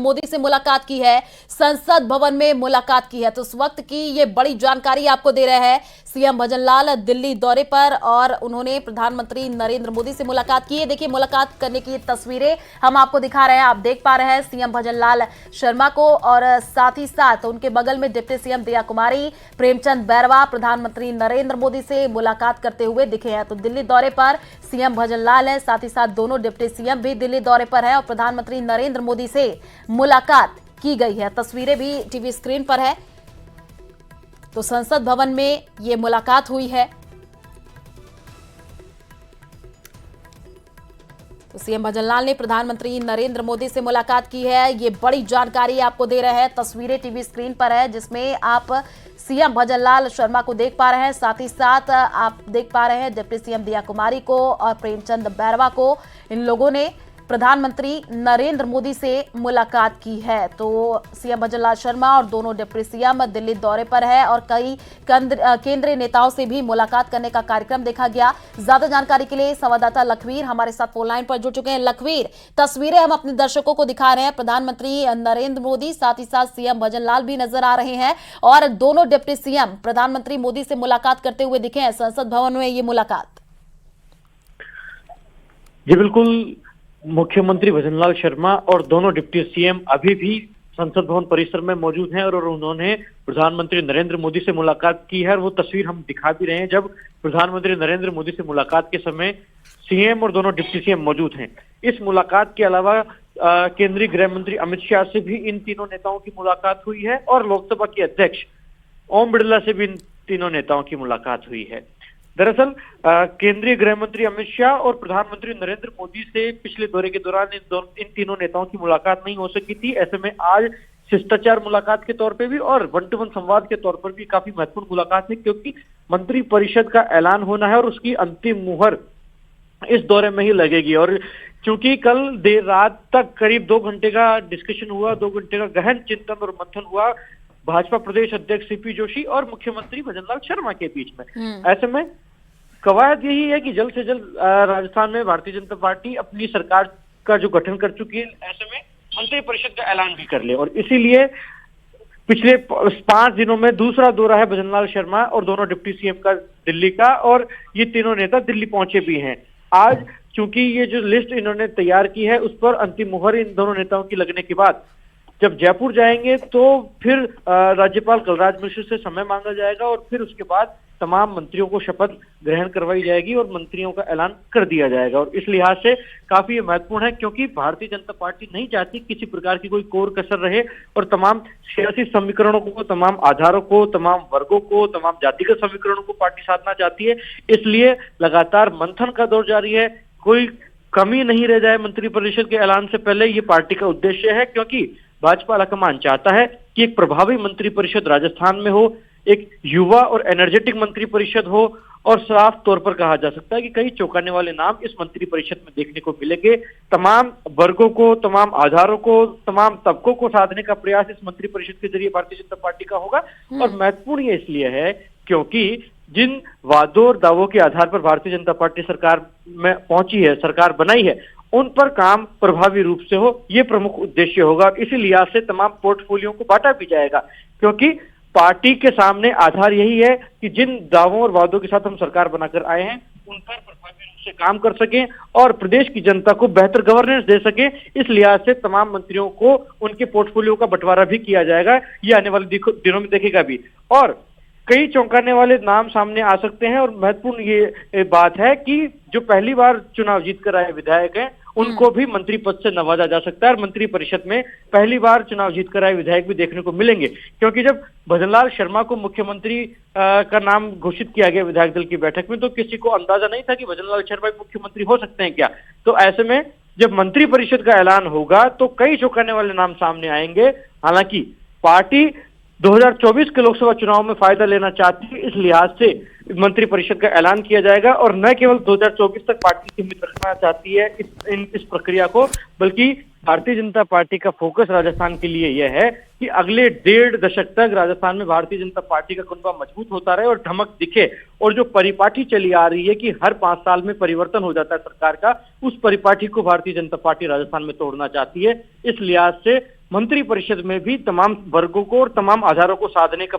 मोदी से मुलाकात की है, संसद भवन में मुलाकात की है। तो इस वक्त की ये बड़ी जानकारी आपको दे रहे हैं सीएम भजनलाल दिल्ली दौरे पर, और उन्होंने प्रधानमंत्री नरेंद्र मोदी से मुलाकात की है। देखिए, मुलाकात करने की तस्वीरें हम आपको दिखा रहे हैं। आप देख पा रहे हैं सीएम भजनलाल शर्मा को, और साथ ही साथ उनके बगल में डिप्टी सीएम दिया कुमारी, प्रेमचंद बैरवा प्रधानमंत्री नरेंद्र मोदी से मुलाकात करते हुए दिखे हैं। तो दिल्ली दौरे पर सीएम भजनलाल है, साथ ही साथ दोनों डिप्टी सीएम भी दिल्ली दौरे पर है और प्रधानमंत्री नरेंद्र मोदी से मुलाकात की गई है। तस्वीरें भी टीवी स्क्रीन पर है। तो संसद भवन में ये मुलाकात हुई है। तो सीएम भजनलाल ने प्रधानमंत्री नरेंद्र मोदी से मुलाकात की है। ये बड़ी जानकारी आपको दे रहे हैं। तस्वीरें टीवी स्क्रीन पर है, जिसमें आप सीएम भजनलाल शर्मा को देख पा रहे हैं, साथ ही साथ आप देख पा रहे हैं डिप्टी सीएम दिया कुमारी को और प्रेमचंद बैरवा को। इन लोगों ने प्रधानमंत्री नरेंद्र मोदी से मुलाकात की है। तो सीएम भजनलाल शर्मा और दोनों डिप्टी सीएम दिल्ली दौरे पर है और कई केंद्रीय नेताओं से भी मुलाकात करने का कार्यक्रम देखा गया। ज्यादा जानकारी के लिए संवाददाता लखवीर हमारे साथ फोन लाइन पर जुड़ चुके हैं। लखवीर, तस्वीरें हम अपने दर्शकों को दिखा रहे हैं। प्रधानमंत्री नरेंद्र मोदी, साथ ही साथ सीएम भजनलाल भी नजर आ रहे हैं और दोनों डिप्टी सीएम प्रधानमंत्री मोदी से मुलाकात करते हुए दिखे हैं। संसद भवन में ये मुलाकात। जी बिल्कुल, मुख्यमंत्री भजनलाल शर्मा और दोनों डिप्टी सीएम अभी भी संसद भवन परिसर में मौजूद हैं और उन्होंने प्रधानमंत्री नरेंद्र मोदी से मुलाकात की है। और वो तस्वीर हम दिखा भी रहे हैं जब प्रधानमंत्री नरेंद्र मोदी से मुलाकात के समय सीएम और दोनों डिप्टी सीएम मौजूद हैं। इस मुलाकात के अलावा केंद्रीय गृह मंत्री अमित शाह से भी इन तीनों नेताओं की मुलाकात हुई है और लोकसभा के अध्यक्ष ओम बिरला से भी इन तीनों नेताओं की मुलाकात हुई है। दरअसल केंद्रीय गृह मंत्री अमित शाह और प्रधानमंत्री नरेंद्र मोदी से पिछले दौरे के दौरान इन तीनों नेताओं की मुलाकात नहीं हो सकी थी। ऐसे में आज शिष्टाचार मुलाकात के तौर पे भी और वन टू वन संवाद के तौर पर भी काफी महत्वपूर्ण मुलाकात है, क्योंकि मंत्री परिषद का ऐलान होना है और उसकी अंतिम मुहर इस दौरे में ही लगेगी। और क्योंकि कल देर रात तक करीब 2 घंटे का डिस्कशन हुआ, 2 घंटे का गहन चिंतन और मंथन हुआ भाजपा प्रदेश अध्यक्ष सीपी जोशी और मुख्यमंत्री भजनलाल शर्मा के बीच में। ऐसे में कवायद यही है कि जल्द से जल्द राजस्थान में भारतीय जनता पार्टी अपनी सरकार का जो गठन कर चुकी है, ऐसे में मंत्री परिषद का ऐलान भी कर ले। और इसीलिए पिछले 5 दिनों में दूसरा दौरा है भजनलाल शर्मा और दोनों डिप्टी सीएम का दिल्ली का, और ये तीनों नेता दिल्ली पहुंचे भी हैं। आज चूंकि ये जो लिस्ट इन्होंने तैयार की है उस पर अंतिम मुहर इन दोनों नेताओं की लगने के बाद जब जयपुर जाएंगे तो फिर राज्यपाल कलराज मिश्र से समय मांगा जाएगा और फिर उसके बाद तमाम मंत्रियों को शपथ ग्रहण करवाई जाएगी और मंत्रियों का ऐलान कर दिया जाएगा। और इस लिहाज से काफी महत्वपूर्ण है, क्योंकि भारतीय जनता पार्टी नहीं चाहती किसी प्रकार की कोई कोर कसर रहे और तमाम सियासी समीकरणों को, तमाम आधारों को, तमाम वर्गों को, तमाम जातिगत समीकरणों को पार्टी साधना चाहती है। इसलिए लगातार मंथन का दौर जारी है, कोई कमी नहीं रह जाए मंत्री परिषद के ऐलान से पहले, ये पार्टी का उद्देश्य है। क्योंकि भाजपा हाईकमान चाहता है कि एक प्रभावी मंत्री परिषद राजस्थान में हो, एक युवा और एनर्जेटिक मंत्री परिषद हो, और साफ तौर पर कहा जा सकता है कि कई चौंकाने वाले नाम इस मंत्री परिषद में देखने को मिलेंगे। तमाम वर्गों को, तमाम आधारों को, तमाम तबकों को साधने का प्रयास इस मंत्री परिषद के जरिए भारतीय जनता पार्टी का होगा। और महत्वपूर्ण ये इसलिए है क्योंकि जिन वादों और दावों के आधार पर भारतीय जनता पार्टी सरकार में पहुंची है, सरकार बनाई है, उन पर काम प्रभावी रूप से हो, ये प्रमुख उद्देश्य होगा। और इसी लिहाज से तमाम पोर्टफोलियो को बांटा भी जाएगा, क्योंकि पार्टी के सामने आधार यही है कि जिन दावों और वादों के साथ हम सरकार बनाकर आए हैं उन पर प्रभावी रूप से काम कर सकें और प्रदेश की जनता को बेहतर गवर्नेंस दे सके। इस लिहाज से तमाम मंत्रियों को उनके पोर्टफोलियो का बंटवारा भी किया जाएगा, ये आने वाले दिनों में देखेगा भी। और कई चौंकाने वाले नाम सामने आ सकते हैं और महत्वपूर्ण ये बात है कि जो पहली बार चुनाव जीत कर आए विधायक हैं उनको भी मंत्री पद से नवाजा जा सकता है और मंत्री परिषद में पहली बार चुनाव जीत कर आए विधायक भी देखने को मिलेंगे। क्योंकि जब भजनलाल शर्मा को मुख्यमंत्री का नाम घोषित किया गया विधायक दल की बैठक में, तो किसी को अंदाजा नहीं था कि भजनलाल शर्मा मुख्यमंत्री हो सकते हैं क्या। तो ऐसे में जब मंत्री परिषद का ऐलान होगा तो कई चौंकाने वाले नाम सामने आएंगे। हालांकि पार्टी 2024 के लोकसभा चुनाव में फायदा लेना चाहती है, इस लिहाज से मंत्री परिषद का ऐलान किया जाएगा और न केवल 2024 तक पार्टी सीमित रखना चाहती है इस प्रक्रिया को, बल्कि भारतीय जनता पार्टी का फोकस राजस्थान के लिए यह है कि अगले 1.5 दशक तक राजस्थान में भारतीय जनता पार्टी का कुनबा मजबूत होता रहे और धमक दिखे। और जो परिपाटी चली आ रही है कि हर 5 साल में परिवर्तन हो जाता है सरकार का, उस परिपाटी को भारतीय जनता पार्टी राजस्थान में तोड़ना चाहती है। इस लिहाज से मंत्रिपरिषद में भी तमाम वर्गों को और तमाम आधारों को साधने का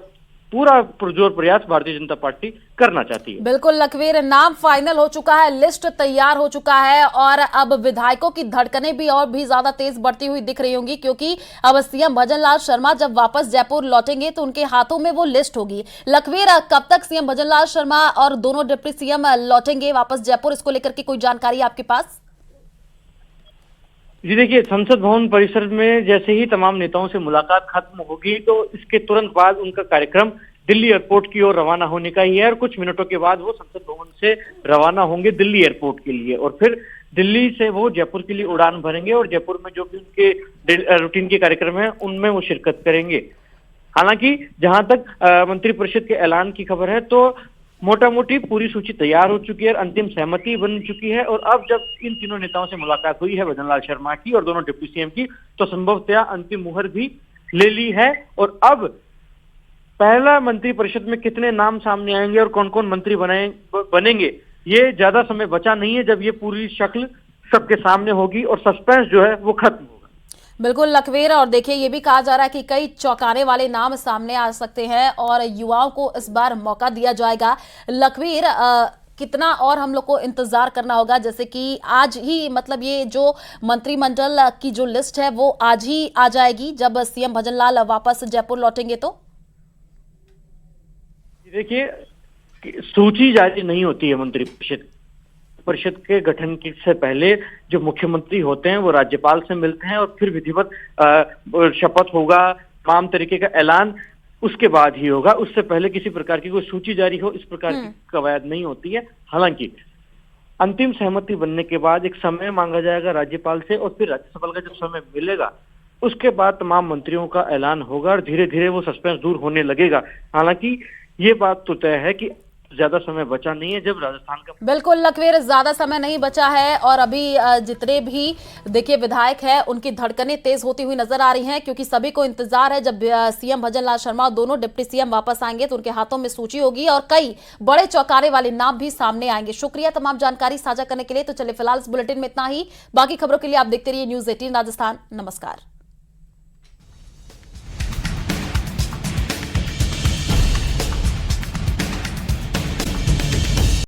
पूरा पुरजोर प्रयास भारतीय जनता पार्टी करना चाहती है। बिल्कुल लखवीर, नाम फाइनल हो चुका है, लिस्ट तैयार हो चुका है और अब विधायकों की धड़कनें भी और भी ज्यादा तेज बढ़ती हुई दिख रही होंगी, क्योंकि अब सीएम भजनलाल शर्मा जब वापस जयपुर लौटेंगे तो उनके हाथों में वो लिस्ट होगी। लखवीर, कब तक सीएम भजनलाल शर्मा और दोनों डिप्टी सीएम लौटेंगे वापस जयपुर, इसको लेकर के कोई जानकारी आपके पास? जी देखिए, संसद भवन परिसर में जैसे ही तमाम नेताओं से मुलाकात खत्म होगी तो इसके तुरंत बाद उनका कार्यक्रम दिल्ली एयरपोर्ट की ओर रवाना होने का ही है और कुछ मिनटों के बाद वो संसद भवन से रवाना होंगे दिल्ली एयरपोर्ट के लिए और फिर दिल्ली से वो जयपुर के लिए उड़ान भरेंगे और जयपुर में जो भी उनके रूटीन के कार्यक्रम है उनमें वो शिरकत करेंगे। हालांकि जहां तक मंत्रिपरिषद के ऐलान की खबर है तो मोटा मोटी पूरी सूची तैयार हो चुकी है, अंतिम सहमति बन चुकी है और अब जब इन तीनों नेताओं से मुलाकात हुई है भजनलाल शर्मा की और दोनों डिप्टी सीएम की, तो संभवतया अंतिम मुहर भी ले ली है और अब पहला मंत्रिपरिषद में कितने नाम सामने आएंगे और कौन कौन मंत्री बनेंगे ये ज्यादा समय बचा नहीं है। जब ये पूरी शक्ल सबके सामने होगी और सस्पेंस जो है वो खत्म होगा। बिल्कुल लखवीर, और देखिए ये भी कहा जा रहा है कि कई चौंकाने वाले नाम सामने आ सकते हैं और युवाओं को इस बार मौका दिया जाएगा। लखवीर, कितना और हम लोग को इंतजार करना होगा, जैसे कि आज ही मतलब ये जो मंत्रिमंडल की जो लिस्ट है वो आज ही आ जाएगी जब सीएम भजनलाल वापस जयपुर लौटेंगे? तो देखिए, सूची जारी नहीं होती है मंत्रिपरिषद के गठन से पहले जो मुख्यमंत्री होते हैं वो राज्यपाल से मिलते हैं और फिर विधिवत शपथ होगा, तमाम तरीके का ऐलान उसके बाद ही होगा। उससे पहले किसी प्रकार की कोई सूची जारी हो इस प्रकार की कवायद नहीं होती है। हालांकि अंतिम सहमति बनने के बाद एक समय मांगा जाएगा राज्यपाल से और फिर राज्यसभा का जब समय मिलेगा उसके बाद तमाम मंत्रियों का ऐलान होगा और धीरे धीरे वो सस्पेंस दूर होने लगेगा। हालांकि ये बात तो तय है कि ज्यादा समय बचा नहीं है जब राजस्थान का। बिल्कुल लखवीर, ज्यादा समय नहीं बचा है और अभी जितने भी देखिए विधायक हैं उनकी धड़कनें तेज होती हुई नजर आ रही हैं, क्योंकि सभी को इंतजार है जब सीएम भजनलाल शर्मा और दोनों डिप्टी सीएम वापस आएंगे तो उनके हाथों में सूची होगी और कई बड़े चौंकाने वाले नाम भी सामने आएंगे। शुक्रिया तमाम जानकारी साझा करने के लिए। तो चलिए फिलहाल इस बुलेटिन में इतना ही, बाकी खबरों के लिए आप देखते रहिए न्यूज़ 18 राजस्थान। नमस्कार।